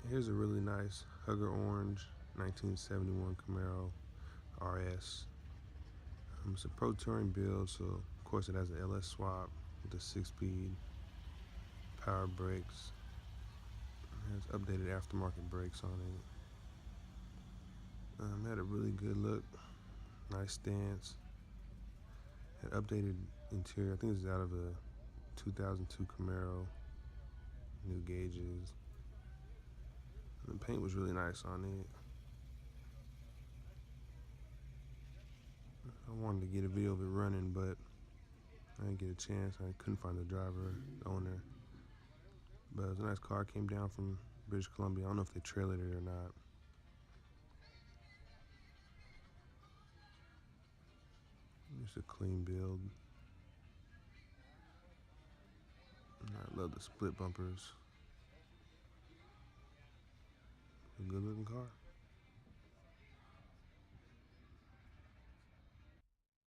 Here's a really nice Hugger Orange 1971 Camaro RS. It's a Pro Touring build, so of course it has an LS swap with a 6-speed, power brakes. It has updated aftermarket brakes on it. Had a really good look, nice stance. Had updated interior. I think this is out of a 2002 Camaro. New gauges. And the paint was really nice on it. I wanted to get a video of it running, but I didn't get a chance. I couldn't find the driver, the owner. But it was a nice car. Came down from British Columbia. I don't know if they trailered it or not. Just a clean build. And I love the split bumpers. A good looking car.